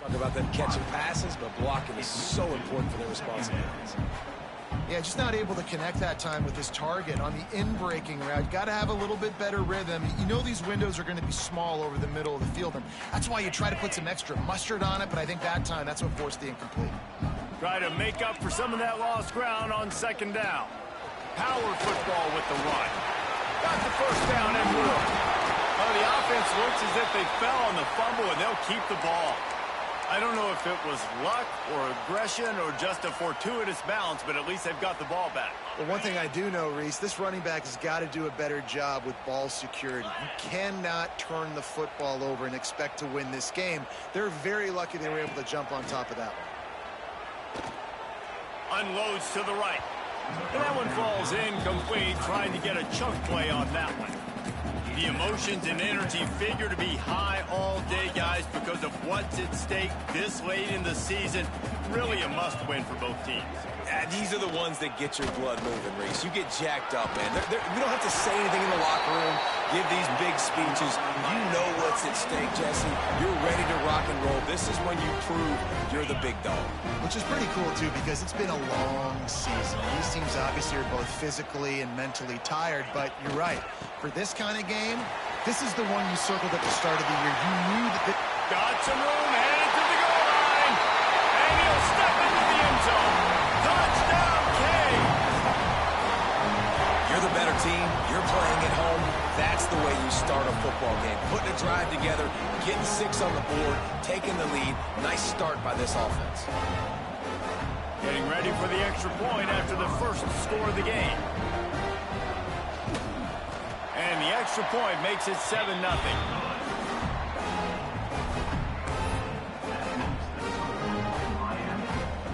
Talk about them catching passes, but blocking is so important for their responsibilities. Yeah, just not able to connect that time with his target on the in-breaking route. Got to have a little bit better rhythm. You know these windows are going to be small over the middle of the field, and that's why you try to put some extra mustard on it, but I think that time that's what forced the incomplete. Try to make up for some of that lost ground on second down. Power football with the run. Got the first down and more. Oh, the offense looks as if they fell on the fumble, and they'll keep the ball. I don't know if it was luck or aggression or just a fortuitous bounce, but at least they've got the ball back. Well, one thing I do know, Reese, this running back has got to do a better job with ball security. You cannot turn the football over and expect to win this game. They're very lucky they were able to jump on top of that one. Unloads to the right. And that one falls incomplete, trying to get a chunk play on that one. The emotions and energy figure to be high all day, guys, because of what's at stake this late in the season. Really a must-win for both teams. These are the ones that get your blood moving, Reese. You get jacked up, man. We don't have to say anything in the locker room, give these big speeches. You know what's at stake, Jesse. You're ready to rock and roll. This is when you prove you're the big dog. Which is pretty cool, too, because it's been a long season. These teams obviously are both physically and mentally tired, but you're right. For this kind of game, this is the one you circled at the start of the year. You knew that... Got some room, headed to the goal line, and he'll step into the end zone. Touchdown, King! You're the better team. You're playing at home. That's the way you start a football game. Putting a drive together, getting 6 on the board, taking the lead. Nice start by this offense. Getting ready for the extra point after the first score of the game. And the extra point makes it 7-0.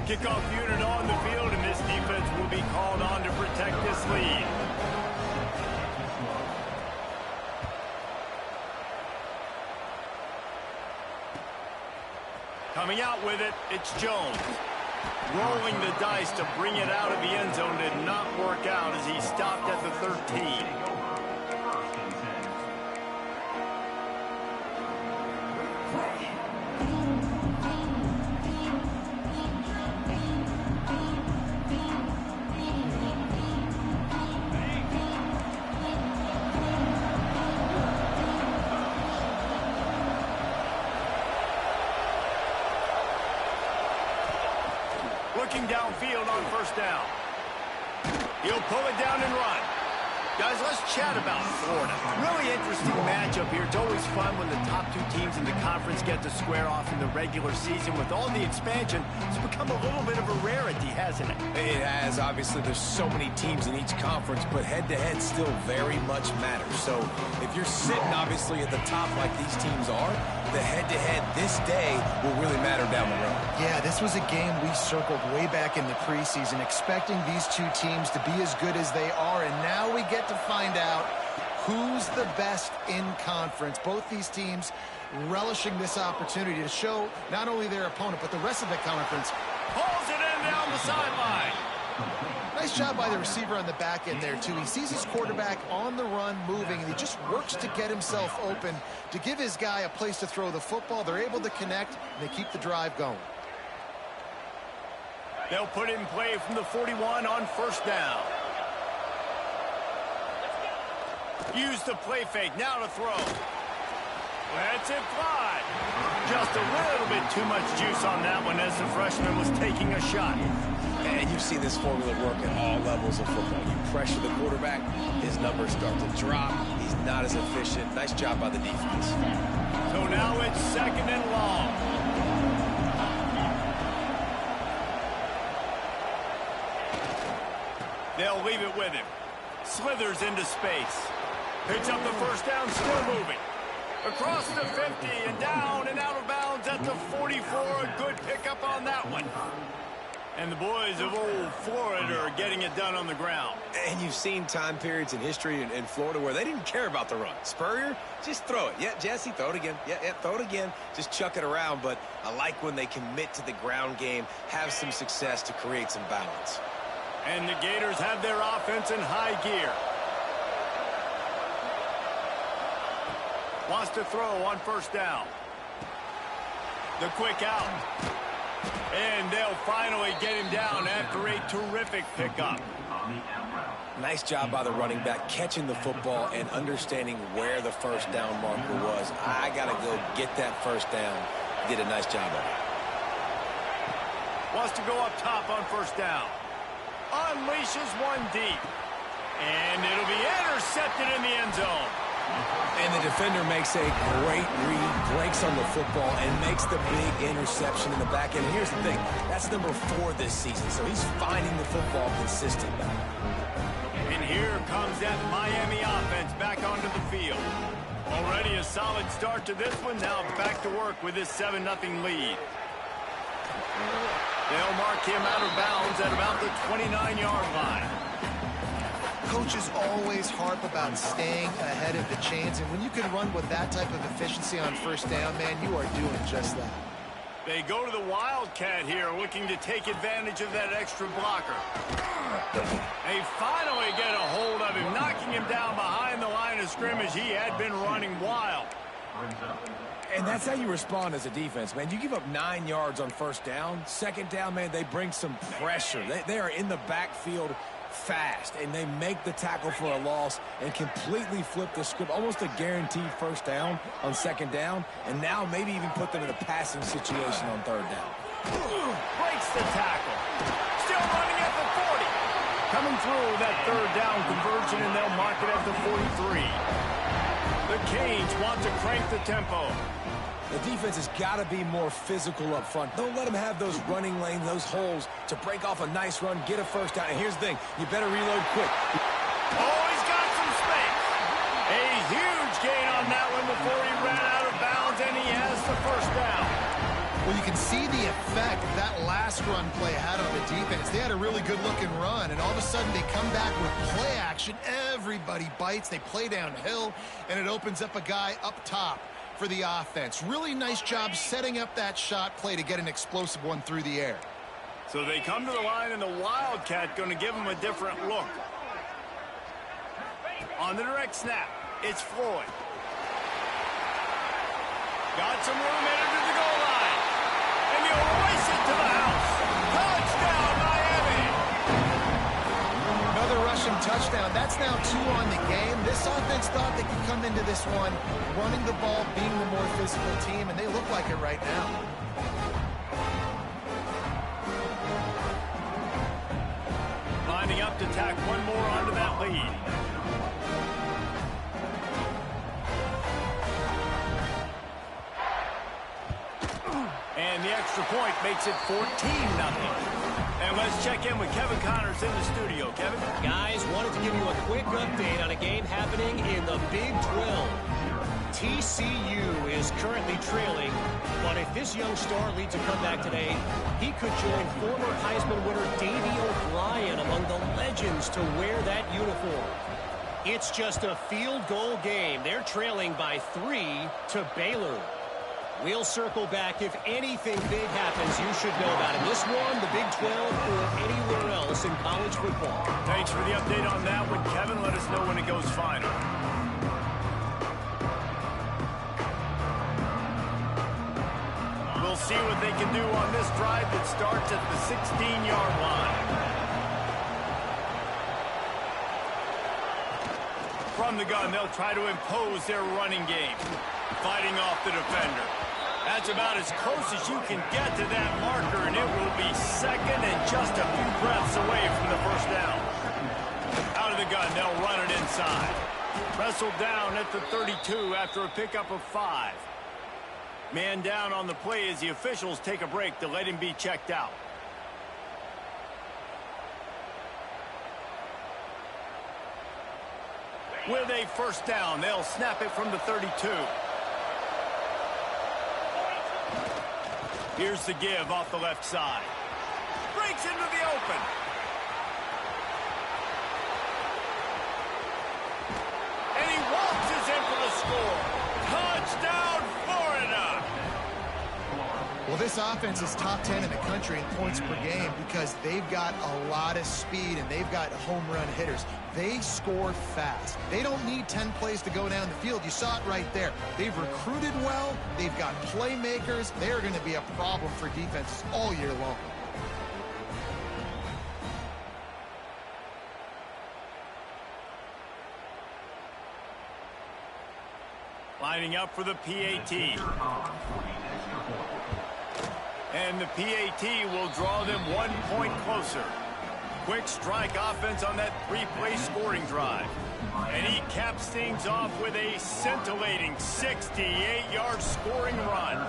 Kickoff unit on the field, and this defense will be called on to protect this lead. Coming out with it, it's Jones. Rolling the dice to bring it out of the end zone did not work out as he stopped at the 13. Looking downfield on first down. He'll pull it down and run. Guys, let's chat about Florida. Really interesting matchup here. It's always fun when the top 2 teams in the conference get to square off in the regular season. With all the expansion, it's become a little bit of a rarity, hasn't it? It has. Obviously, there's so many teams in each conference, but head-to-head still very much matters. So if you're sitting, obviously, at the top like these teams are, the head-to-head this day will really matter down the road. Yeah, this was a game we circled way back in the preseason, expecting these 2 teams to be as good as they are, and now we get to find out who's the best in conference. Both these teams relishing this opportunity to show not only their opponent, but the rest of the conference. Pulls it in down the sideline. Nice job by the receiver on the back end there, too. He sees his quarterback on the run moving, and he just works to get himself open to give his guy a place to throw the football. They're able to connect, and they keep the drive going. They'll put it in play from the 41 on first down. Use the play fake, now to throw. Lets it fly. Just a little bit too much juice on that one as the freshman was taking a shot. And you've seen this formula work at all levels of football. You pressure the quarterback, his numbers start to drop. He's not as efficient. Nice job by the defense. So now it's 2nd and long. They'll leave it with him. Slithers into space. Picks up the first down, still moving. Across the 50 and down and out of bounds at the 44. A good pickup on that one. And the boys of old Florida are getting it done on the ground. And you've seen time periods in history in Florida where they didn't care about the run. Spurrier, just throw it. Yeah, Jesse, throw it again. Yeah, throw it again. Just chuck it around. But I like when they commit to the ground game, have some success to create some balance. And the Gators have their offense in high gear. Wants to throw on first down. The quick out. And they'll finally get him down after a terrific pickup. Nice job by the running back, catching the football and understanding where the first down marker was. I got to go get that first down. Did a nice job of it. Wants to go up top on first down. Unleashes one deep. And it'll be intercepted in the end zone. And the defender makes a great read, breaks on the football, and makes the big interception in the back end. And here's the thing, that's number 4 this season, so he's finding the football consistently. And here comes that Miami offense back onto the field. Already a solid start to this one, now back to work with this 7-0 lead. They'll mark him out of bounds at about the 29-yard line. Coaches always harp about staying ahead of the chains, and when you can run with that type of efficiency on first down, man, you are doing just that. They go to the Wildcat here, looking to take advantage of that extra blocker. They finally get a hold of him, knocking him down behind the line of scrimmage. He had been running wild. And that's how you respond as a defense, man. You give up 9 yards on first down. Second down, man, they bring some pressure. They are in the backfield fast, and they make the tackle for a loss and completely flip the script, almost a guaranteed first down on second down, and now maybe even put them in a passing situation on third down. Breaks the tackle. Still running at the 40. Coming through that third down conversion, and they'll mark it at the 43. The Canes want to crank the tempo. The defense has got to be more physical up front. Don't let them have those running lanes, those holes to break off a nice run, get a first down. And here's the thing, you better reload quick. Oh, he's got some space. A huge gain on that one before he ran out of bounds, and he has the first down. Well, you can see the effect that last run play had on the defense. They had a really good-looking run, and all of a sudden they come back with play action. Everybody bites. They play downhill, and it opens up a guy up top for the offense. Really nice job setting up that shot play to get an explosive one through the air. So they come to the line, and the Wildcat going to give them a different look. On the direct snap, it's Floyd. Got some room headed to the goal line. And he'll race it to the house. Touchdown, Miami! Another rushing touchdown. That's now 2 on the game. This offense thought they could come into this one running the ball, being the more physical team, and they look like it right now. Lining up to tack one more onto that lead. And the extra point makes it 14-0. And let's check in with Kevin Connors in the studio. Kevin? Guys, wanted to give you a quick update on a game happening in the Big 12. TCU is currently trailing, but if this young star leads a comeback today, he could join former Heisman winner Davey O'Brien among the legends to wear that uniform. It's just a field goal game. They're trailing by 3 to Baylor. We'll circle back. If anything big happens, you should know about it. This one, the Big 12, or anywhere else in college football. Thanks for the update on that one, Kevin. Let us know when it goes final. We'll see what they can do on this drive that starts at the 16-yard line. From the gun, they'll try to impose their running game, fighting off the defender. That's about as close as you can get to that marker, and it will be second and just a few breaths away from the first down. Out of the gun, they'll run it inside. Wrestled down at the 32 after a pickup of 5. Man down on the play as the officials take a break to let him be checked out. With a first down, they'll snap it from the 32. Here's the give off the left side. Breaks into the open. And he waltzes in for the score. Touchdown, Florida! Well, this offense is top 10 in the country in points per game because they've got a lot of speed and they've got home run hitters. They score fast. They don't need 10 plays to go down the field. You saw it right there. They've recruited well. They've got playmakers. They're going to be a problem for defenses all year long. Lining up for the PAT. And the PAT will draw them 1 point closer. Quick strike offense on that 3-play scoring drive. And he caps things off with a scintillating 68-yard scoring run.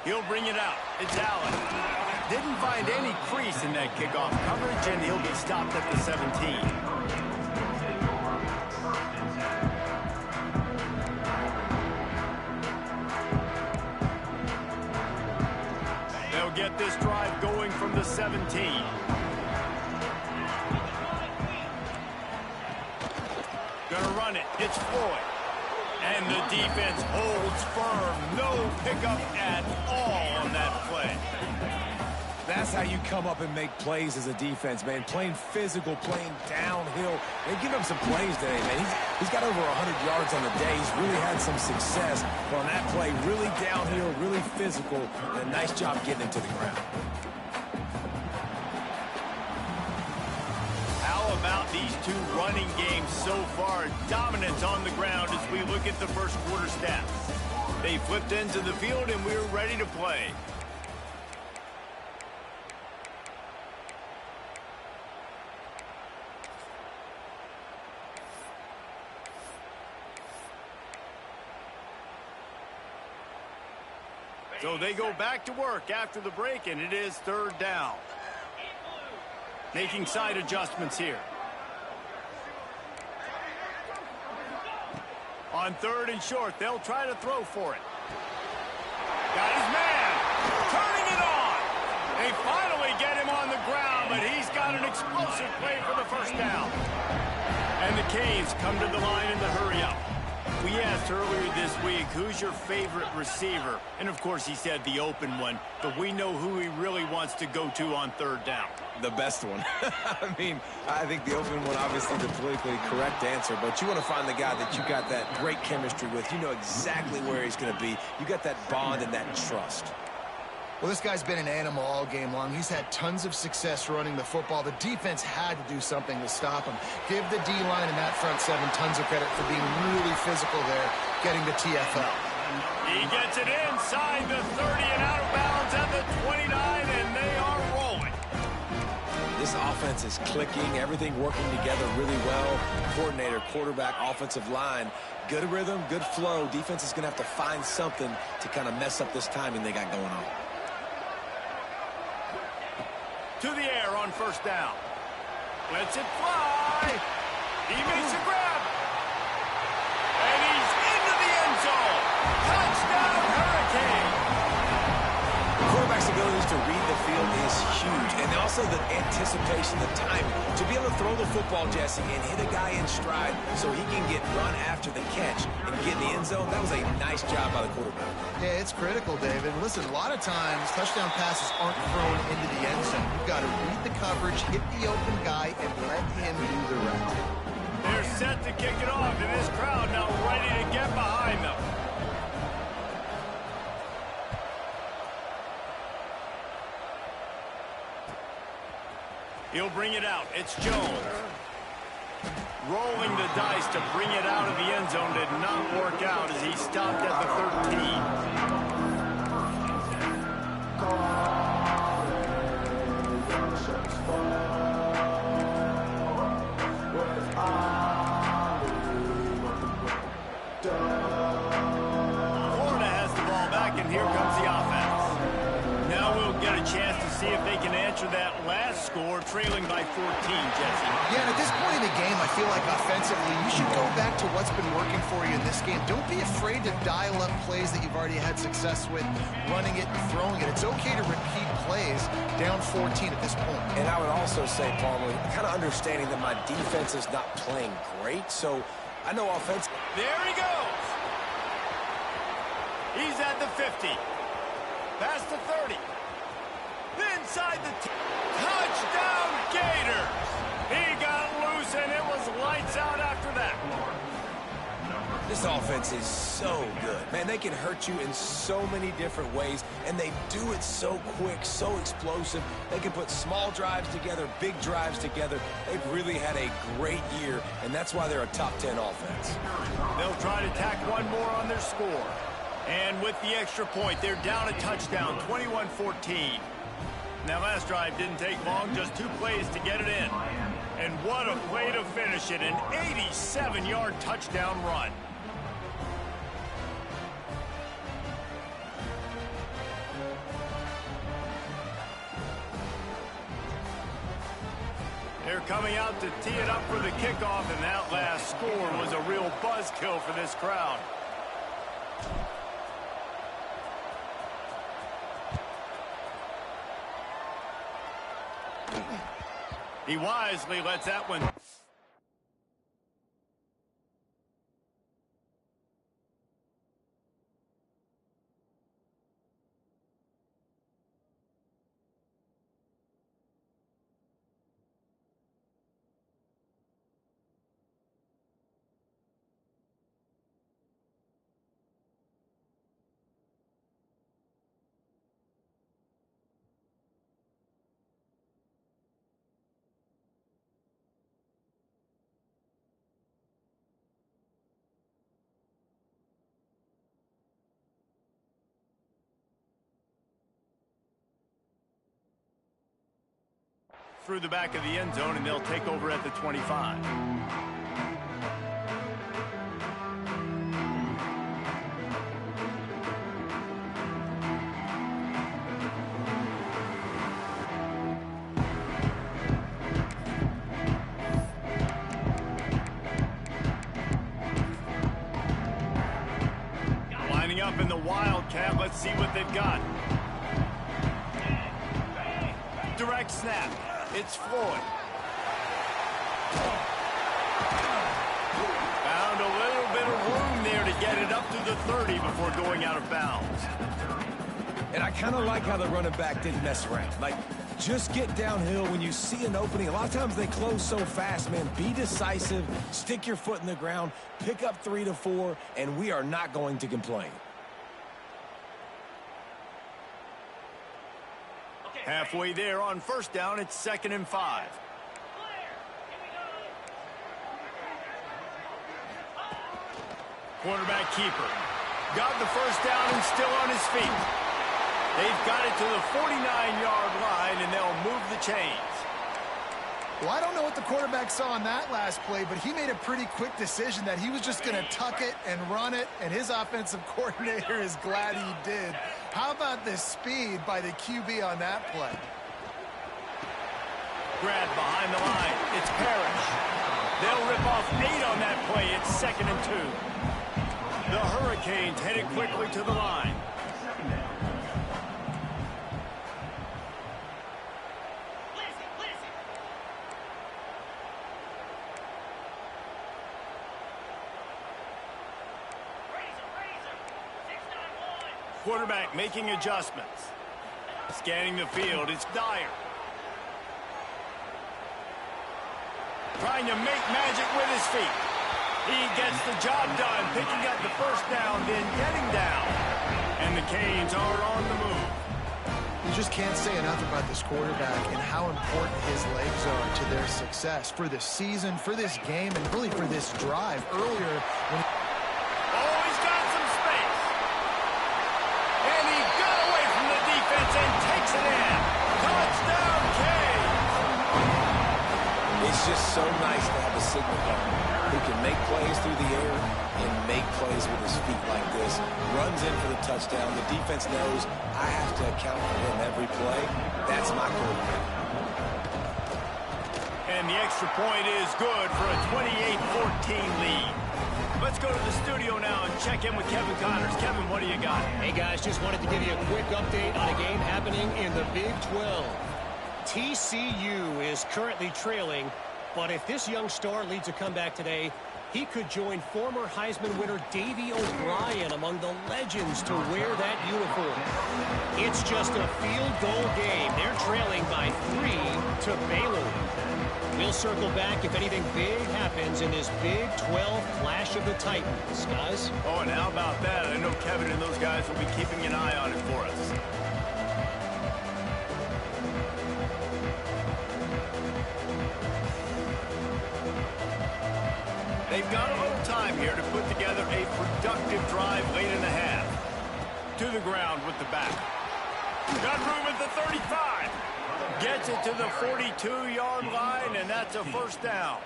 He'll bring it out. It's Allen. Didn't find any crease in that kickoff coverage, and he'll be stopped at the 17. They'll get this drive going from the 17. Gonna run it. It's Floyd. And the defense holds firm. No pickup at all on that play. That's how you come up and make plays as a defense, man. Playing physical, playing downhill. They give him some plays today, man. He's got over 100 yards on the day. He's really had some success. But on that play, really downhill, really physical, and a nice job getting him to the ground. How about these two running games so far? Dominance on the ground as we look at the first quarter stats. They flipped into the field, and we're ready to play. So they go back to work after the break, and it is 3rd down. Making side adjustments here. On 3rd and short, they'll try to throw for it. Got his man. Turning it on. They finally get him on the ground, but he's got an explosive play for the first down. And the Canes come to the line in the hurry-up. We asked earlier this week, who's your favorite receiver? And, of course, he said the open one. But we know who he really wants to go to on 3rd down. The best one. I mean, I think the open one, obviously the politically correct answer, but you want to find the guy that you got that great chemistry with. You know exactly where he's going to be. You got that bond and that trust. Well, this guy's been an animal all game long. He's had tons of success running the football. The defense had to do something to stop him. Give the D-line and that front 7 tons of credit for being really physical there, getting the TFL. He gets it inside the 30 and out of bounds at the 29, and they are rolling. This offense is clicking, everything working together really well. Coordinator, quarterback, offensive line, good rhythm, good flow. Defense is going to have to find something to kind of mess up this timing they got going on. To the air on 1st down. Lets it fly. He makes a grab. And he's into the end zone. Touchdown, Hurricane. The quarterback's abilities to read the field is huge. And also the anticipation, the timing. To be able to throw the football, Jesse, and hit a guy in stride so he can get run after the catch and get in the end zone, that was a nice job by the quarterback. Yeah, it's critical, David. Listen, a lot of times touchdown passes aren't thrown into the end zone. You've got to read the coverage, hit the open guy, and let him do the rest. They're set to kick it off, and this crowd now ready to get behind them. He'll bring it out. It's Jones. Rolling the dice to bring it out of the end zone did not work out as he stopped at the 13. Florida has the ball back, and here comes the offense. Now we'll get a chance to see if they can answer that last score, trailing by 14, Jesse. Yeah, and at this point in the game, I feel like offensively, you should go back to what's been working for you in this game. Don't be afraid to dial up plays that you've already had success with, running it and throwing it. It's okay to repeat plays down 14 at this point. And I would also say, Palmer, kind of understanding that my defense is not playing great, so I know offense. There he goes. He's at the 50. Past the 30. Inside the touchdown Gators. He got loose, and it was lights out after that. This offense is so good. Man, they can hurt you in so many different ways, and they do it so quick, so explosive. They can put small drives together, big drives together. They've really had a great year, and that's why they're a top 10 offense. They'll try to tack one more on their score. And with the extra point, they're down a touchdown, 21-14. Now, last drive didn't take long, just 2 plays to get it in. And what a play to finish it, an 87-yard touchdown run. They're coming out to tee it up for the kickoff, and that last score was a real buzzkill for this crowd. He wisely lets that one. Through the back of the end zone, and they'll take over at the 25. Lining up in the Wildcat. Let's see what they've got. Direct snap. It's Floyd. Found a little bit of room there to get it up to the 30 before going out of bounds. And I kind of like how the running back didn't mess around. Like, just get downhill when you see an opening. A lot of times they close so fast, man. Be decisive, stick your foot in the ground, pick up 3 to 4, and we are not going to complain. Halfway there on first down, it's 2nd and 5. Quarterback keeper. Got the first down and still on his feet. They've got it to the 49-yard line, and they'll move the chains. Well, I don't know what the quarterback saw on that last play, but he made a pretty quick decision that he was just going to tuck it and run it, and his offensive coordinator is glad he did. How about the speed by the QB on that play? Grab behind the line. It's Parrish. They'll rip off 8 on that play. It's 2nd and 2. The Hurricanes headed quickly to the line. Quarterback making adjustments. Scanning the field, it's Dyer. Trying to make magic with his feet. He gets the job done, picking up the first down, then getting down. And the Canes are on the move. You just can't say enough about this quarterback and how important his legs are to their success for this season, for this game, and really for this drive. Earlier, when and takes it in. Touchdown, Canes! It's just so nice to have a signal gunner who can make plays through the air and make plays with his feet like this. Runs in for the touchdown. The defense knows I have to account for him every play. That's my quarterback. And the extra point is good for a 28-14 lead. Let's go to the studio now and check in with Kevin Connors. Kevin, what do you got? Hey, guys, just wanted to give you a quick update on a game happening in the Big 12. TCU is currently trailing, but if this young star leads a comeback today, He could join former Heisman winner Davey O'Brien among the legends to wear that uniform. It's just a field goal game. They're trailing by 3 to Baylor. We'll circle back if anything big happens in this Big 12 Clash of the Titans, guys. Oh, and how about that? I know Kevin and those guys will be keeping an eye on it for us. They've got a little time here to put together a productive drive late in the half. To the ground with the back. Got room at the 35. Gets it to the 42-yard line, and that's a first down.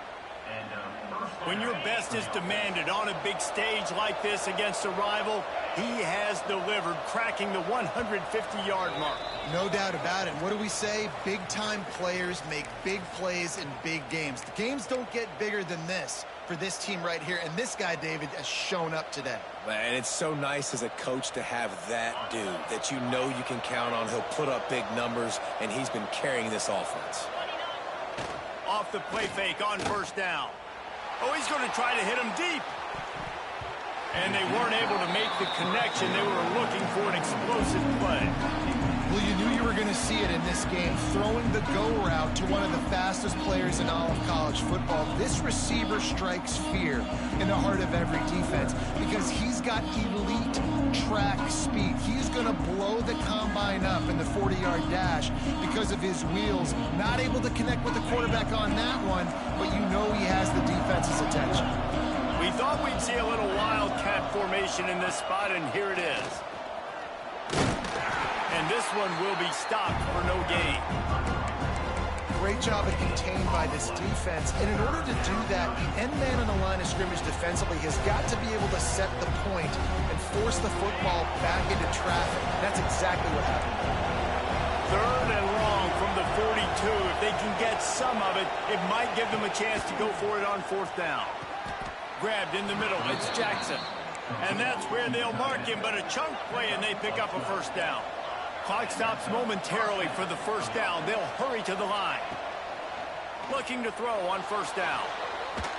When your best is demanded on a big stage like this against a rival, he has delivered, cracking the 150-yard mark. No doubt about it. What do we say? Big-time players make big plays in big games. The games don't get bigger than this for this team right here, and this guy, David, has shown up today. Man, it's so nice as a coach to have that dude that you know you can count on. He'll put up big numbers, and he's been carrying this offense. Off the play fake on first down. Oh, he's going to try to hit him deep. And they weren't able to make the connection. They were looking for an explosive play. Well, you knew you were going to see it in this game. Throwing the go route to one of the fastest players in all of college football. This receiver strikes fear in the heart of every defense because he's got elite track speed. He's going to blow the combine up in the 40-yard dash because of his wheels. Not able to connect with the quarterback on that one, but you know he has the defense's attention. We thought we'd see a little wildcat formation in this spot, and here it is. And this one will be stopped for no gain. Great job of contained by this defense. And in order to do that, the end man on the line of scrimmage defensively has got to be able to set the point and force the football back into traffic. That's exactly what happened. Third and long from the 42. If they can get some of it, it might give them a chance to go for it on fourth down. Grabbed in the middle. It's Jackson. And that's where they'll mark him, but a chunk play, and they pick up a first down. Clock stops momentarily for the first down. They'll hurry to the line. Looking to throw on first down.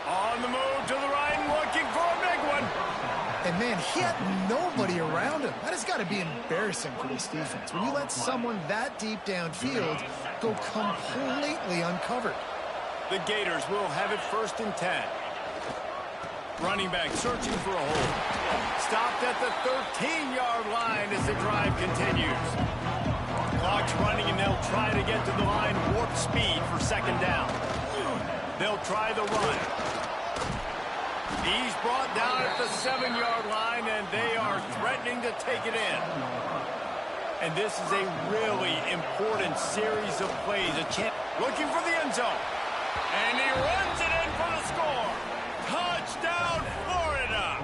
On the move to the right, looking for a big one. And, man, he had nobody around him. That has got to be embarrassing for this defense. When you let someone that deep downfield go completely uncovered. The Gators will have it 1st and 10. Running back searching for a hole. Stopped at the 13-yard line as the drive continues. Clock's running, and they'll try to get to the line warp speed for second down. They'll try the run. He's brought down at the 7-yard line, and they are threatening to take it in. And this is a really important series of plays. Looking for the end zone. And he runs it in for the score. Touchdown, Florida!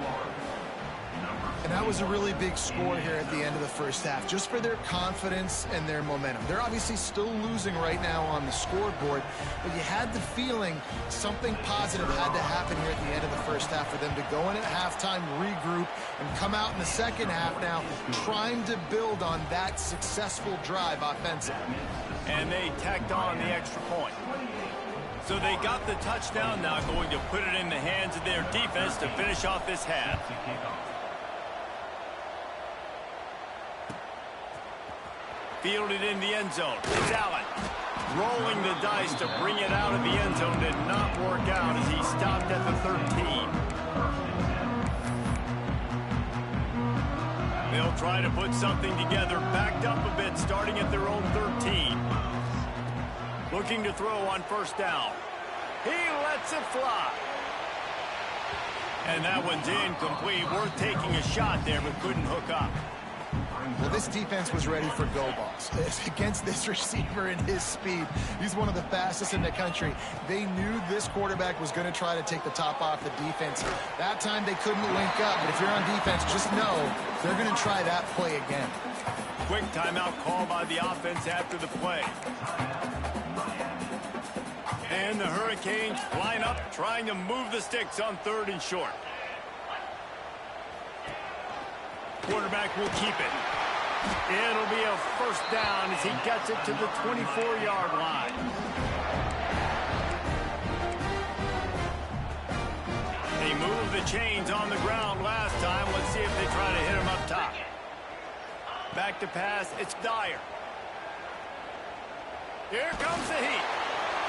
And that was a really big score here at the end of the first half, just for their confidence and their momentum. They're obviously still losing right now on the scoreboard, but you had the feeling something positive had to happen here at the end of the first half for them to go in at halftime, regroup, and come out in the second half now trying to build on that successful drive offensively. And they tacked on the extra point. So they got the touchdown, now going to put it in the hands of their defense to finish off this half. Fielded in the end zone. It's Allen. Rolling the dice to bring it out of the end zone. Did not work out as he stopped at the 13. They'll try to put something together, backed up a bit, starting at their own 13. Looking to throw on first down. He lets it fly. And that one's incomplete. Worth taking a shot there, but couldn't hook up. Well, this defense was ready for go balls. Against this receiver and his speed, he's one of the fastest in the country. They knew this quarterback was going to try to take the top off the defense. That time they couldn't link up, but if you're on defense, just know they're going to try that play again. Quick timeout call by the offense after the play. And the Hurricanes line up, trying to move the sticks on 3rd and short. Quarterback will keep it. It'll be a first down as he gets it to the 24-yard line. They He moved the chains on the ground last time. Let's see if they try to hit him up top. Back to pass. It's Dyer. Here comes the heat.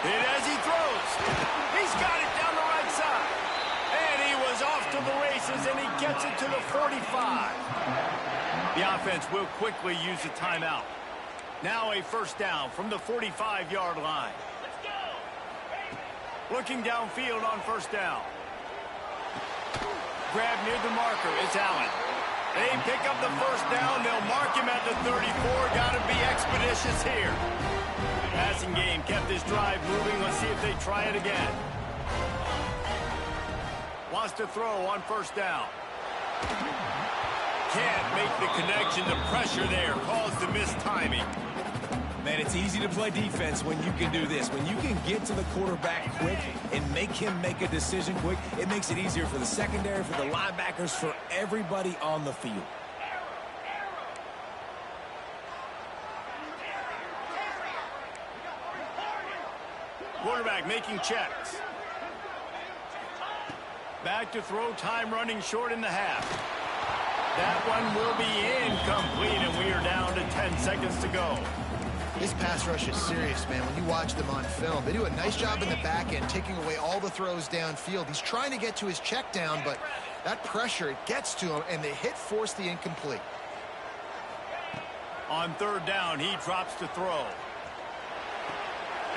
Hit as he throws. He's got it down the right side. And he was off to the races, and he gets it to the 45. The offense will quickly use a timeout. Now a first down from the 45-yard line. Looking downfield on first down. Grab near the marker. It's Allen. They pick up the first down. They'll mark him at the 34. Got to be expeditious here. Passing game kept this drive moving. Let's see if they try it again. Wants to throw on first down. Can't make the connection. The pressure there caused the missed timing. Man, it's easy to play defense when you can do this. When you can get to the quarterback quick and make him make a decision quick, it makes it easier for the secondary, for the linebackers, for everybody on the field. Quarterback making checks. Back to throw, time running short in the half. That one will be incomplete, and we are down to 10 seconds to go. This pass rush is serious, man. When you watch them on film, they do a nice job in the back end, taking away all the throws downfield. He's trying to get to his check down, but that pressure, it gets to him, and the hit forced the incomplete. On third down, he drops to throw.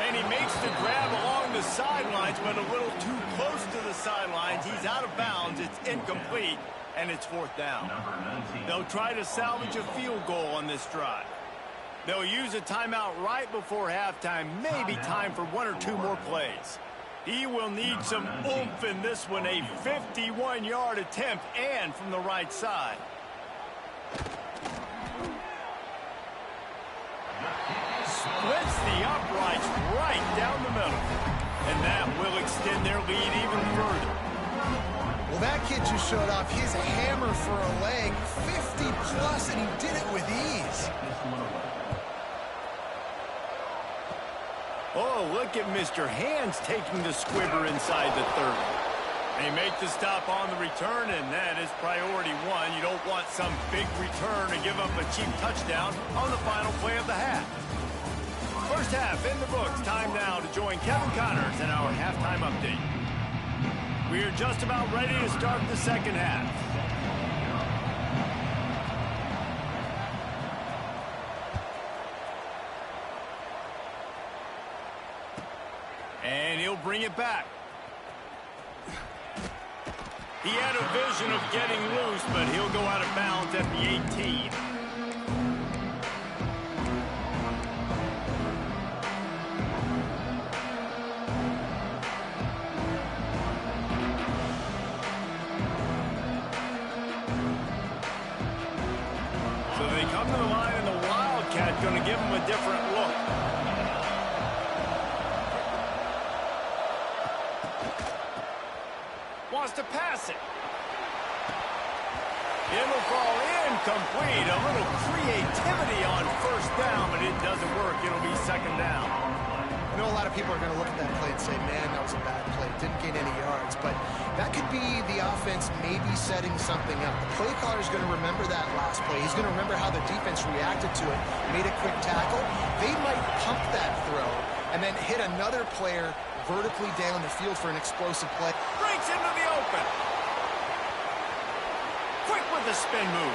And he makes the grab along the sidelines, but a little too close to the sidelines. He's out of bounds. It's incomplete, and it's fourth down. They'll try to salvage a field goal on this drive. They'll use a timeout right before halftime, maybe time for one or two more plays. He will need some oomph in this one, a 51-yard attempt, and from the right side. Splits the uprights right down the middle. And that will extend their lead even further. Well, that kid just showed off his hammer for a leg, 50-plus, and he did it with ease. Oh, look at Mr. Hands taking the squibber inside the 30. They make the stop on the return, and that is priority one. You don't want some big return to give up a cheap touchdown on the final play of the half. First half in the books. Time now to join Kevin Connors in our halftime update. We are just about ready to start the second half. And he'll bring it back. He had a vision of getting loose, but he'll go out of bounds at the 18. So they come to the line, and the Wildcat going to give him a different look. Wants to pass it. It'll fall incomplete. A little creativity on first down, but it doesn't work. It'll be second down. I know a lot of people are going to look at that play and say, man, that was a bad play. Didn't gain any yards. But that could be the offense maybe setting something up. The play caller is going to remember that last play. He's going to remember how the defense reacted to it, made a quick tackle. They might pump that throw and then hit another player vertically down the field for an explosive play. Breaks into the open. Quick with the spin move.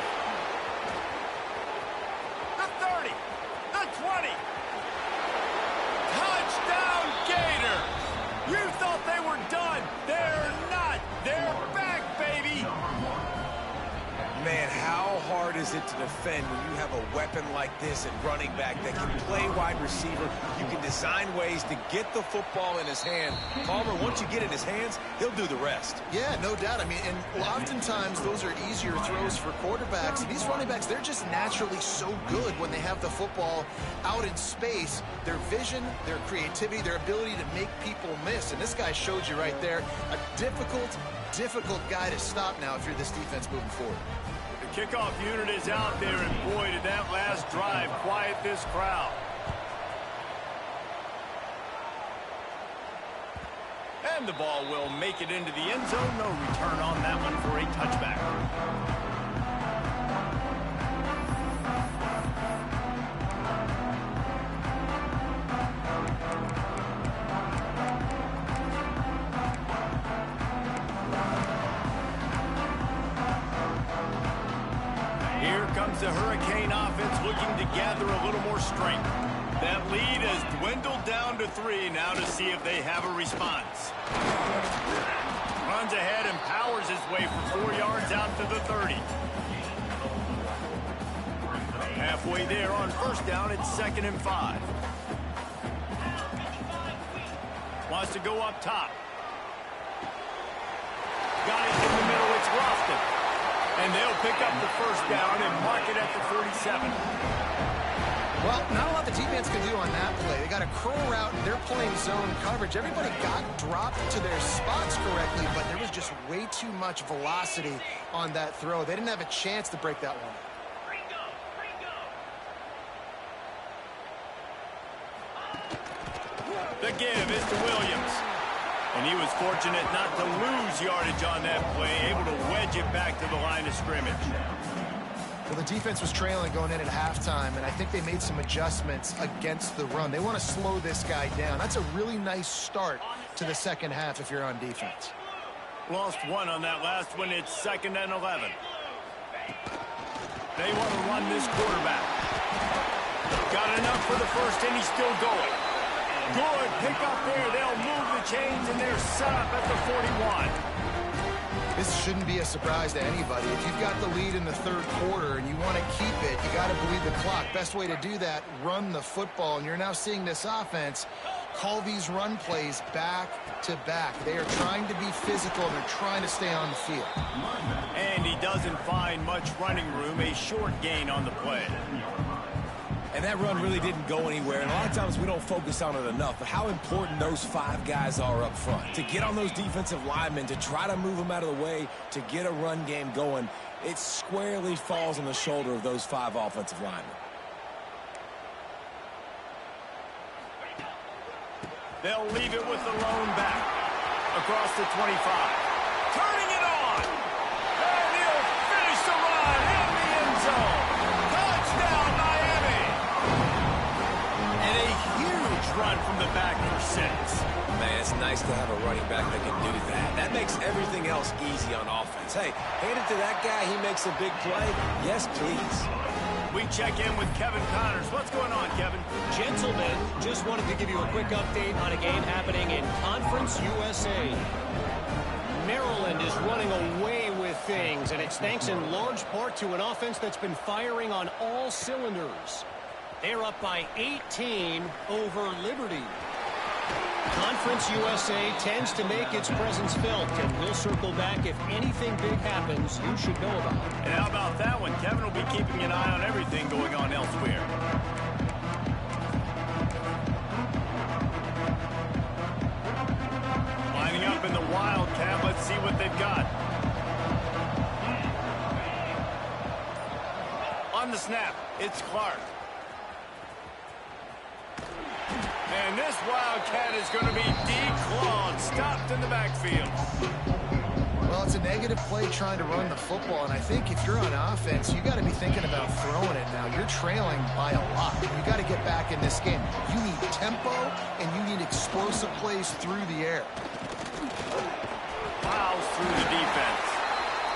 The 30. The 20. Touchdown Gator. You thought they were done. They're not. They're back, baby. Man, how hard is it to defend when you have a weapon like this at running back that can play wide receiver? You can design ways to get the football in his hand. Palmer, once you get it in his hands, he'll do the rest. Yeah, no doubt. I mean, and oftentimes those are easier throws for quarterbacks. These running backs, they're just naturally so good when they have the football out in space. Their vision, their creativity, their ability to make people miss. And this guy showed you right there, a difficult guy to stop now if you're this defense moving forward. The kickoff unit is out there, and boy, did that last drive quiet this crowd. and the ball will make it into the end zone. No return on that one for a touchback. Here comes the Hurricane offense looking to gather a little more strength. That lead has dwindled down to 3 now to see if they have a response. Runs ahead and powers his way for 4 yards out to the 30. Halfway there on first down, it's 2nd and 5. Wants to go up top. Got it in the middle, it's Lofton. And they'll pick up the first down and mark it at the 47. Well, not a lot the defense can do on that play. They got a curl route. They're playing zone coverage. Everybody got dropped to their spots correctly, but there was just way too much velocity on that throw. They didn't have a chance to break that one. The give is to Williams. And he was fortunate not to lose yardage on that play, able to wedge it back to the line of scrimmage. Well, the defense was trailing going in at halftime, and I think they made some adjustments against the run. They want to slow this guy down. That's a really nice start to the second half if you're on defense. Lost 1 on that last one. It's 2nd and 11. They want to run this quarterback. Got enough for the first, and he's still going. Good pick up there. They'll move the chains, and they're set up at the 41. This shouldn't be a surprise to anybody. If you've got the lead in the third quarter and you want to keep it, you got to bleed the clock. Best way to do that, run the football. And you're now seeing this offense call these run plays back to back. They are trying to be physical, and they're trying to stay on the field. And he doesn't find much running room. A short gain on the play. And that run really didn't go anywhere. And a lot of times we don't focus on it enough. But how important those 5 guys are up front. To get on those defensive linemen, to try to move them out of the way, to get a run game going, it squarely falls on the shoulder of those 5 offensive linemen. They'll leave it with the lone back. Across the 25. Turning it on. And he'll finish the run in the end zone. Touchdown, Miami. And a huge run from the back for 6. Man, it's nice to have a running back that can do that. That makes everything else easy on offense. Hey, hand it to that guy. He makes a big play. Yes, please. We check in with Kevin Connors. What's going on, Kevin? Gentlemen, just wanted to give you a quick update on a game happening in Conference USA. Maryland is running away with things, and it's thanks in large part to an offense that's been firing on all cylinders. They're up by 18 over Liberty. Conference USA tends to make its presence felt, and we'll circle back if anything big happens you should know about. And how about that one? Kevin will be keeping an eye on everything going on elsewhere. Lining up in the Wildcat. Let's see what they've got. On the snap, it's Clark. And this Wildcat is going to be declawed, stopped in the backfield. Well, it's a negative play trying to run the football, and I think if you're on offense, you got to be thinking about throwing it now. You're trailing by a lot. You got to get back in this game. You need tempo, and you need explosive plays through the air. Plows through the defense.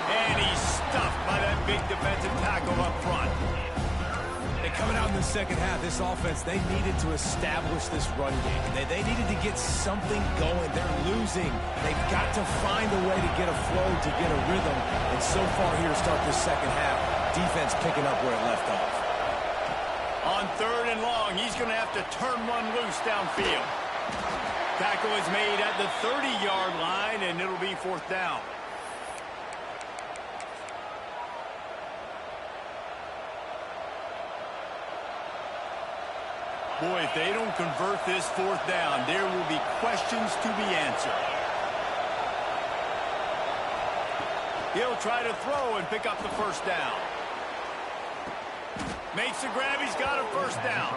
And he's stuffed by that big defensive tackle up front. And coming out in the second half, this offense, they needed to establish this run game. They needed to get something going. They're losing. They've got to find a way to get a flow, to get a rhythm. And so far here to start this second half, defense picking up where it left off. On 3rd and long, he's going to have to turn one loose downfield. Tackle is made at the 30-yard line, and it'll be 4th down. Boy, if they don't convert this 4th down, there will be questions to be answered. He'll try to throw and pick up the 1st down. Makes the grab. He's got a first down.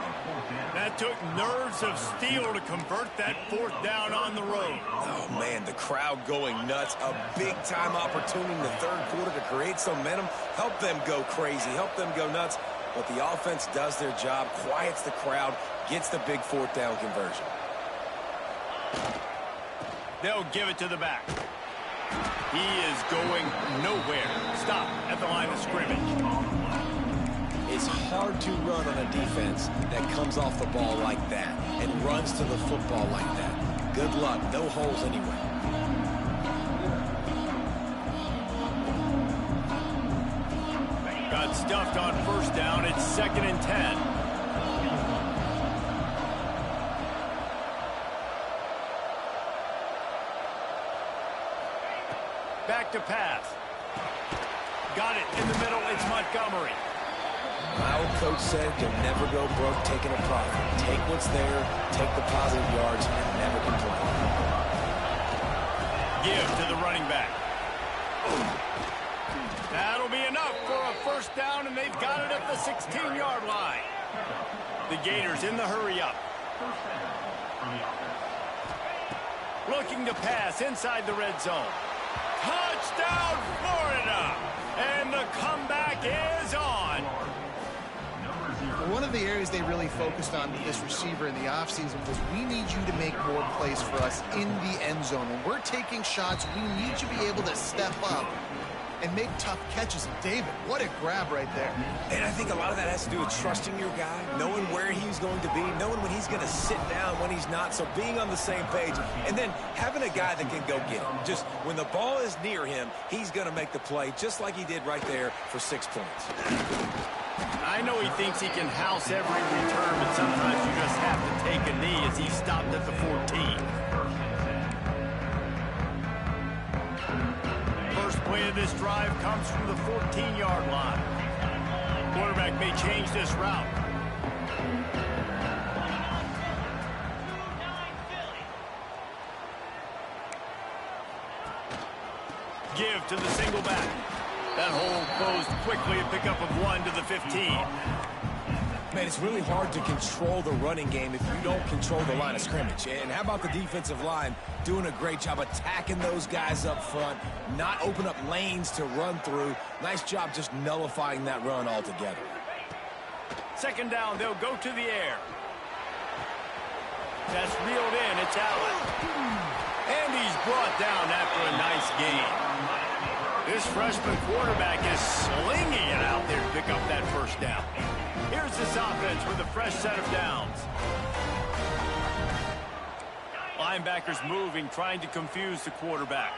That took nerves of steel to convert that fourth down on the road. Oh, man, the crowd going nuts. A big-time opportunity in the third quarter to create some momentum. Help them go crazy. Help them go nuts. But the offense does their job, quiets the crowd, gets the big fourth down conversion. They'll give it to the back. He is going nowhere. Stop at the line of scrimmage. It's hard to run on a defense that comes off the ball like that and runs to the football like that. Good luck. No holes anyway. Got stuffed on first down. It's 2nd and 10. Back to pass. Got it in the middle. It's Montgomery. My old coach said you'll never go broke taking a profit. Take what's there, take the positive yards, and never complain. Give to the running back. That'll be enough for a first down, and they've got it at the 16-yard line. The Gators in the hurry up. Looking to pass inside the red zone. Touchdown, Florida! And the comeback is on. One of the areas they really focused on with this receiver in the offseason was we need you to make more plays for us in the end zone. When we're taking shots, we need you to be able to step up and make tough catches. And David, what a grab right there. And I think a lot of that has to do with trusting your guy, knowing where he's going to be, knowing when he's going to sit down, when he's not, so being on the same page, and then having a guy that can go get him. Just when the ball is near him, he's going to make the play, just like he did right there for 6 points. I know he thinks he can house every return, but sometimes you just have to take a knee as he stopped at the 14. First play of this drive comes from the 14-yard line. Quarterback may change this route. Give to the single back. That hole closed quickly, a pickup of 1 to the 15. Man, it's really hard to control the running game if you don't control the line of scrimmage. And how about the defensive line doing a great job attacking those guys up front, not open up lanes to run through. Nice job just nullifying that run altogether. 2nd down, they'll go to the air. That's reeled in, it's Allen. And he's brought down after a nice gain. This freshman quarterback is slinging it out there to pick up that first down. Here's this offense with a fresh set of downs. Linebackers moving, trying to confuse the quarterback.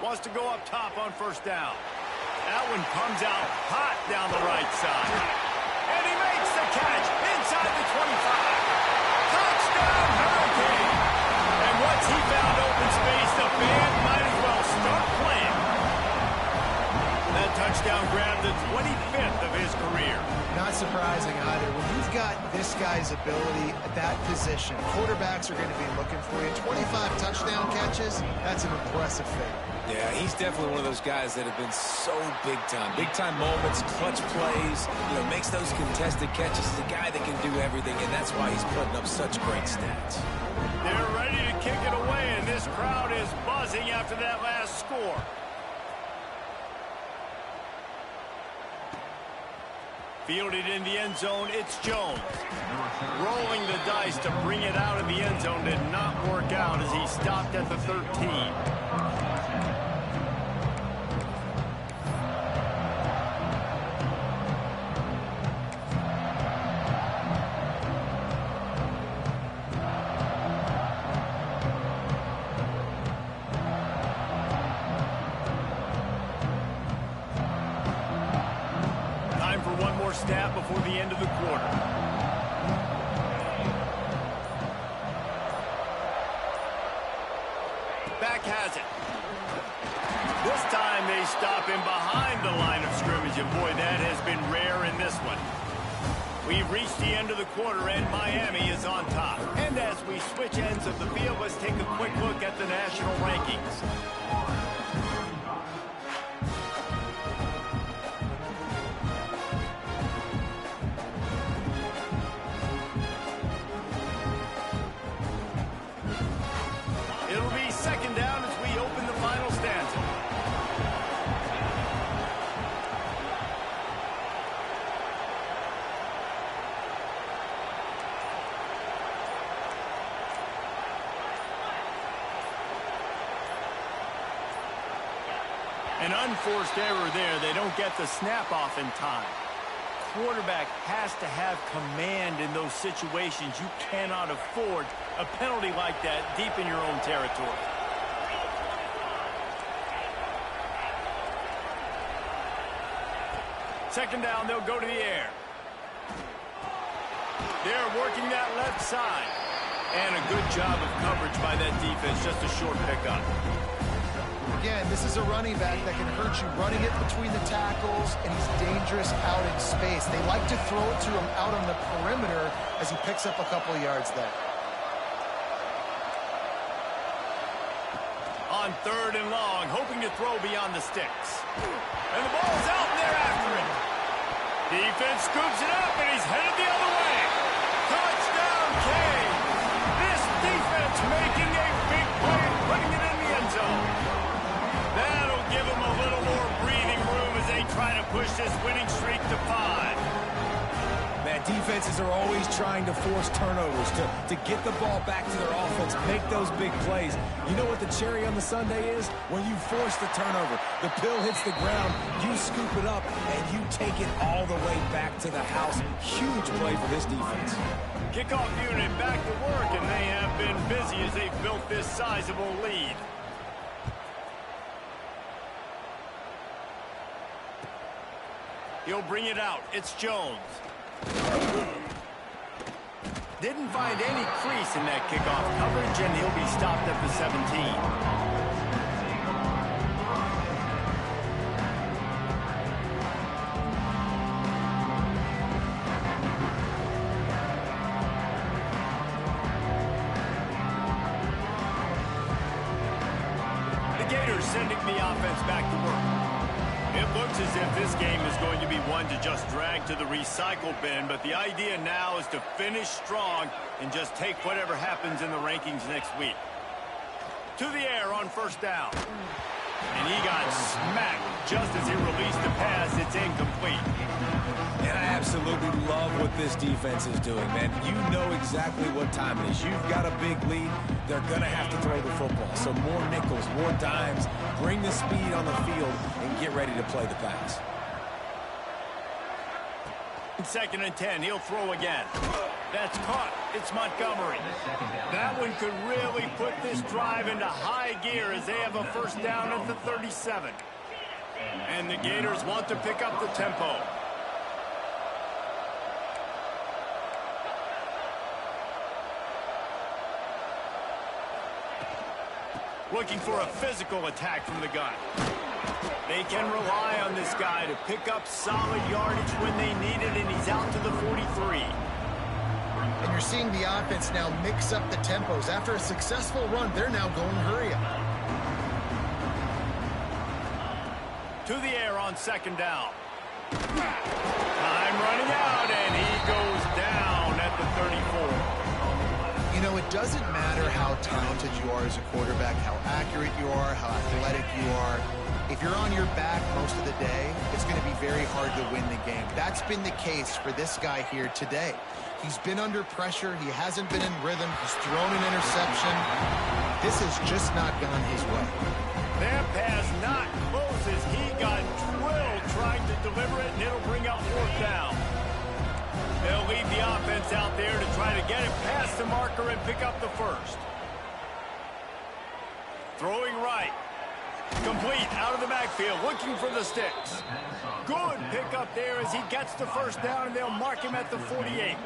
Wants to go up top on first down. That one comes out hot down the right side. And he makes the catch inside the 25. Touchdown, Hurricane! And once he found open space, the band might as well start playing. That touchdown grabbed the 25th of his career. Not surprising either. When you've got this guy's ability at that position, quarterbacks are going to be looking for you. 25 touchdown catches, that's an impressive feat. Yeah, he's definitely one of those guys that have been so big time. Big time moments, clutch plays, makes those contested catches. He's a guy that can do everything, and that's why he's putting up such great stats. They're ready to kick it away, and this crowd is buzzing after that last score. Fielded in the end zone, it's Jones. Rolling the dice to bring it out of the end zone did not work out as he stopped at the 13. Stat before the end of the quarter. Back has it. This time they stop him behind the line of scrimmage, and boy, that has been rare in this one. We've reached the end of the quarter, and Miami is on top. And as we switch ends of the field, let's take a quick look at the national rankings. An unforced error there. They don't get the snap off in time. Quarterback has to have command in those situations. You cannot afford a penalty like that deep in your own territory. Second down, they'll go to the air. They're working that left side. And a good job of coverage by that defense. Just a short pickup. Again, this is a running back that can hurt you running it between the tackles, and he's dangerous out in space. They like to throw it to him out on the perimeter as he picks up a couple of yards there. On third and long, hoping to throw beyond the sticks. And the ball's out, and they're after it. Defense scoops it up, and he's headed the other way. Touchdown, Kane. This defense making a big play and putting it in the end zone. That'll give them a little more breathing room as they try to push this winning streak to 5. Man, defenses are always trying to force turnovers to get the ball back to their offense, make those big plays. You know what the cherry on the sundae is? When you force the turnover, the pill hits the ground, you scoop it up, and you take it all the way back to the house. Huge play for this defense. Kickoff unit back to work, and they have been busy as they've built this sizable lead. He'll bring it out. It's Jones. Didn't find any crease in that kickoff coverage, and he'll be stopped at the 17. The Gators sending the offense back to work. It looks as if this game is going to be one to just drag to the recycle bin, but the idea now is to finish strong and just take whatever happens in the rankings next week. To the air on first down. And he got smacked just as he released the pass. It's incomplete. And I absolutely love what this defense is doing, man. You know exactly what time it is. You've got a big lead. They're going to have to throw the football. So more nickels, more dimes, bring the speed on the field, and get ready to play the pass. Second and 10, he'll throw again. That's caught. It's Montgomery. That one could really put this drive into high gear as they have a first down at the 37. And the Gators want to pick up the tempo. Looking for a physical attack from the gun. They can rely on this guy to pick up solid yardage when they need it, and he's out to the 43. And you're seeing the offense now mix up the tempos. After a successful run, they're now going hurry up. To the air on second down. Time running out, and he goes down at the 34. You know, it doesn't matter how talented you are as a quarterback, how accurate you are, how athletic you are. If you're on your back most of the day, it's going to be very hard to win the game. That's been the case for this guy here today. He's been under pressure. He hasn't been in rhythm. He's thrown an interception. This has just not gone his way. That pass not close as he got drilled trying to deliver it, and it'll bring out fourth down. They'll leave the offense out there to try to get it past the marker and pick up the first. Throwing right. Complete out of the backfield, looking for the sticks. Good pickup there as he gets the first down, and they'll mark him at the 48.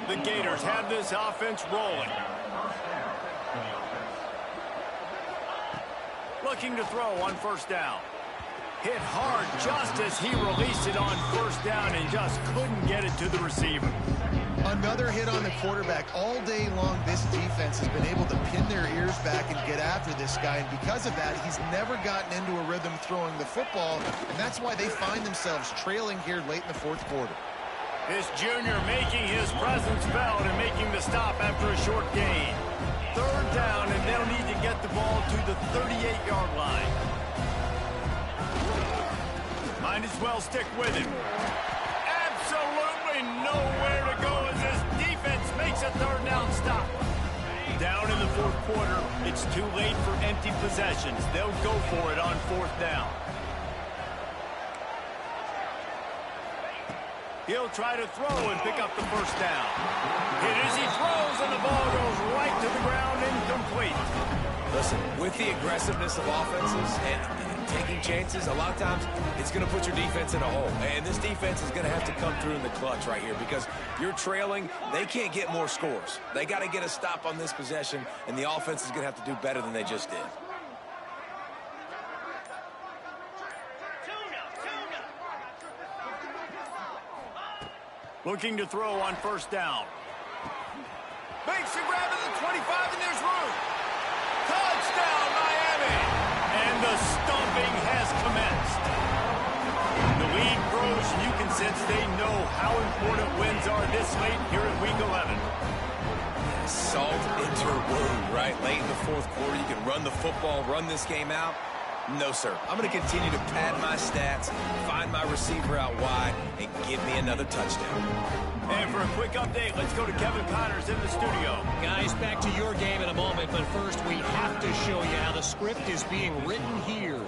The Gators have this offense rolling. Looking to throw on first down. Hit hard just as he released it on first down and just couldn't get it to the receiver. Another hit on the quarterback. All day long, this defense has been able to pin their ears back and get after this guy, and because of that, he's never gotten into a rhythm throwing the football, and that's why they find themselves trailing here late in the fourth quarter. This junior making his presence felt and making the stop after a short gain. Third down, and they'll need to get the ball to the 38-yard line. Might as well stick with him. Absolutely nowhere to go as this defense makes a third down stop. Down in the fourth quarter, it's too late for empty possessions. They'll go for it on fourth down. He'll try to throw and pick up the first down. Hit as he throws, and the ball goes right to the ground, incomplete. Listen, with the aggressiveness of offenses and taking chances, a lot of times it's going to put your defense in a hole. And this defense is going to have to come through in the clutch right here because you're trailing. They can't get more scores. They got to get a stop on this possession, and the offense is going to have to do better than they just did. Looking to throw on first down. Makes a grab at the 25, and there's room. Touchdown, Miami! And the stomping has commenced. The lead grows, and you can sense they know how important wins are this late here in Week 11. Salt into a wound, right? Late in the fourth quarter, you can run the football, run this game out. No, sir. I'm going to continue to pad my stats, find my receiver out wide, and give me another touchdown. And for a quick update, let's go to Kevin Connors in the studio. Guys, back to your game in a moment, but first we have to show you how the script is being written here.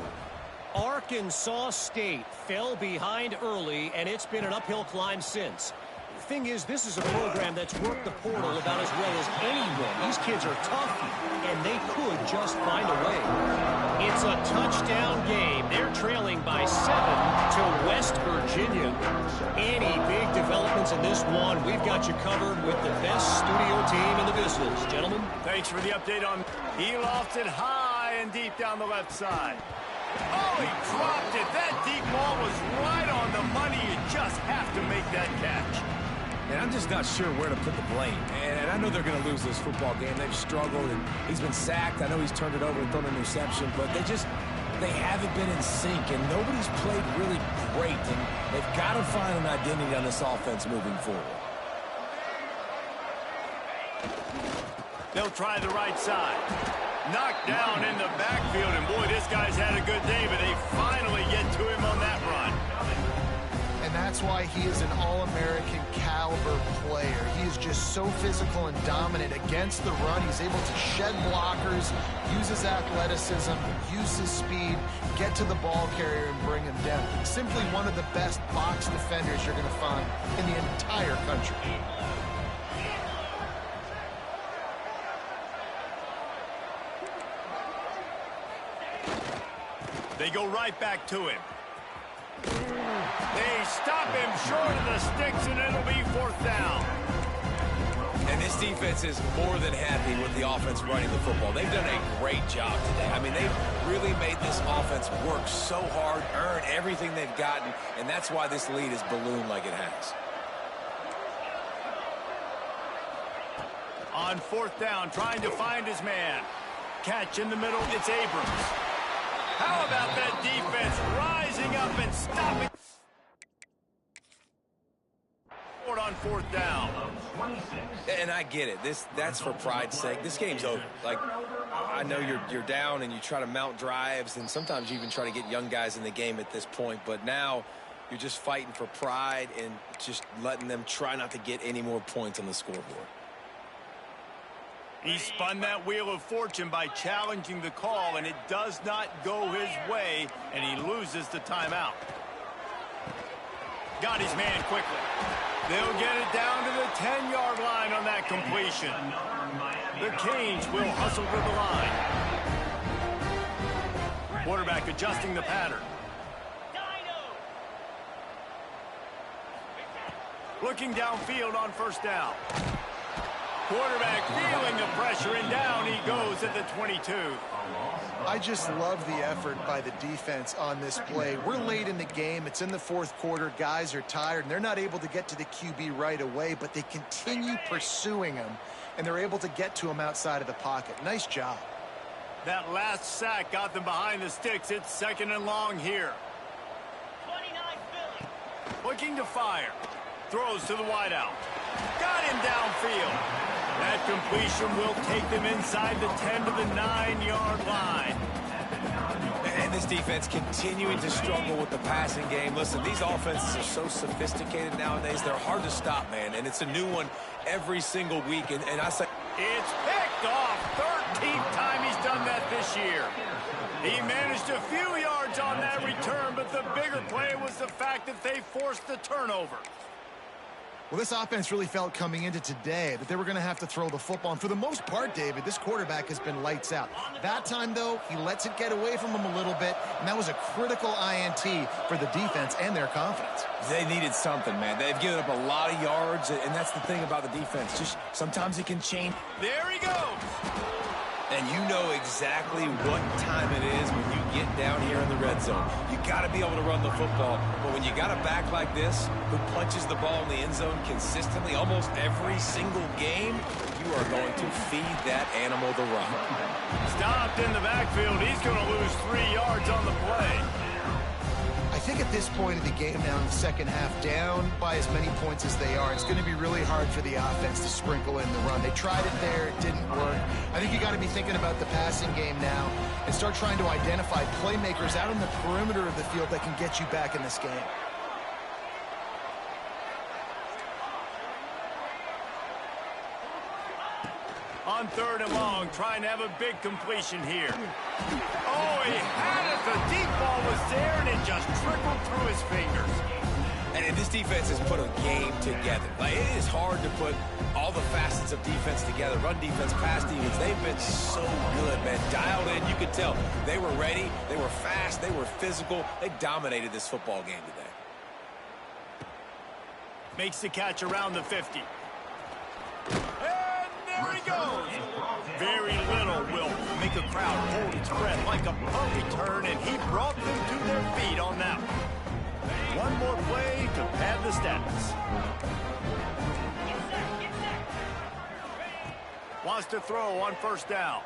Arkansas State fell behind early, and it's been an uphill climb since. The thing is, this is a program that's worked the portal about as well as anyone. These kids are tough, and they could just find a way. It's a touchdown game. They're trailing by 7 to West Virginia. Any big developments in this one, we've got you covered with the best studio team in the business. Gentlemen. Thanks for the update on. He lofts it high and deep down the left side. Oh, he dropped it. That deep ball was right on the money. You just have to make that catch. And I'm just not sure where to put the blame. And I know they're going to lose this football game. They've struggled, and he's been sacked. I know he's turned it over and thrown an interception, but they haven't been in sync, and nobody's played really great. And they've got to find an identity on this offense moving forward. They'll try the right side. Knocked down in the backfield, and boy, this guy's had a good day, but they finally get to him on that run. And that's why he is an All-American caliber player. He is just so physical and dominant against the run. He's able to shed blockers, use his athleticism, use his speed, get to the ball carrier and bring him down. Simply one of the best box defenders you're going to find in the entire country. They go right back to him. They stop him short of the sticks, and it'll be fourth down. And this defense is more than happy with the offense running the football. They've done a great job today. I mean, they've really made this offense work so hard, earn everything they've gotten, and that's why this lead is ballooned like it has. On fourth down, trying to find his man. Catch in the middle, it's Abrams. How about that defense rising up and stopping on fourth down? And I get it. That's for pride's sake. This game's over. Like, I know you're down and you try to mount drives, and sometimes you even try to get young guys in the game at this point, but now you're just fighting for pride and just letting them try not to get any more points on the scoreboard. He spun that wheel of fortune by challenging the call, and it does not go his way, and he loses the timeout. Got his man quickly. They'll get it down to the 10-yard line on that completion. The Canes will hustle to the line. Quarterback adjusting the pattern. Looking downfield on first down. Quarterback feeling the pressure, and down he goes at the 22. I just love the effort by the defense on this play. We're late in the game. It's in the fourth quarter. Guys are tired, and they're not able to get to the QB right away, but they continue pursuing him, and they're able to get to him outside of the pocket. Nice job. That last sack got them behind the sticks. It's second and long here. 29 Philly. Looking to fire. Throws to the wideout. Got him downfield. That completion will take them inside the 10 to the 9-yard line. And this defense continuing to struggle with the passing game. Listen, these offenses are so sophisticated nowadays. They're hard to stop, man. And it's a new one every single week. And I say It's picked off. 13th time he's done that this year. He managed a few yards on that return, but the bigger play was the fact that they forced the turnover. Well, this offense really felt coming into today that they were going to have to throw the football. And for the most part, David, this quarterback has been lights out. That time, though, he lets it get away from him a little bit, and that was a critical INT for the defense and their confidence. They needed something, man. They've given up a lot of yards, and that's the thing about the defense. Just sometimes it can change. There he goes. And you know exactly what time it is when you get down here in the red zone. You got to be able to run the football. But when you got a back like this who punches the ball in the end zone consistently almost every single game, you are going to feed that animal the rock. Stopped in the backfield. He's going to lose 3 yards on the play. I think at this point of the game now in the second half, down by as many points as they are, it's going to be really hard for the offense to sprinkle in the run. They tried it there. It didn't work. I think you got to be thinking about the passing game now and start trying to identify playmakers out on the perimeter of the field that can get you back in this game. On 3rd and long, trying to have a big completion here. Oh, he had it. The deep ball was there, and it just trickled through his fingers. And this defense has put a game together. Like, it is hard to put all the facets of defense together. Run defense, pass defense. They've been so good, man. Dialed in, you could tell. They were ready. They were fast. They were physical. They dominated this football game today. Makes the catch around the 50. There he goes. Very little will make a crowd hold its breath like a punt return, and he brought them to their feet on that one. One more play to pad the stats. Wants to throw on 1st down.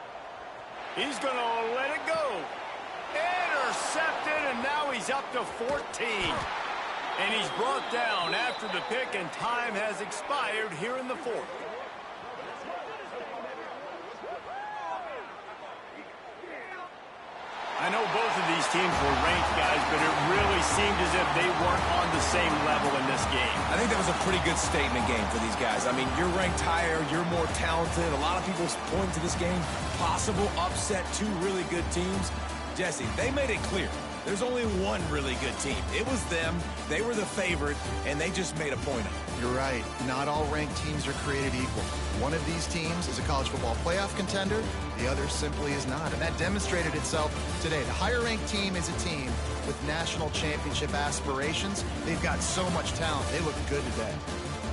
He's going to let it go. Intercepted, and now he's up to 14. And he's brought down after the pick, and time has expired here in the 4th. I know both of these teams were ranked, guys, but it really seemed as if they weren't on the same level in this game. I think that was a pretty good statement game for these guys. I mean, you're ranked higher, you're more talented. A lot of people point to this game. Possible upset, 2 really good teams. Jesse, they made it clear. There's only one really good team. It was them. They were the favorite, and they just made a point of it. You're right. Not all ranked teams are created equal. One of these teams is a college football playoff contender. The other simply is not. And that demonstrated itself today. The higher-ranked team is a team with national championship aspirations. They've got so much talent. They look good today.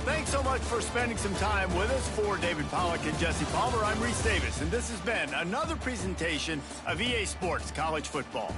Thanks so much for spending some time with us. For David Pollack and Jesse Palmer, I'm Reese Davis, and this has been another presentation of EA Sports College Football.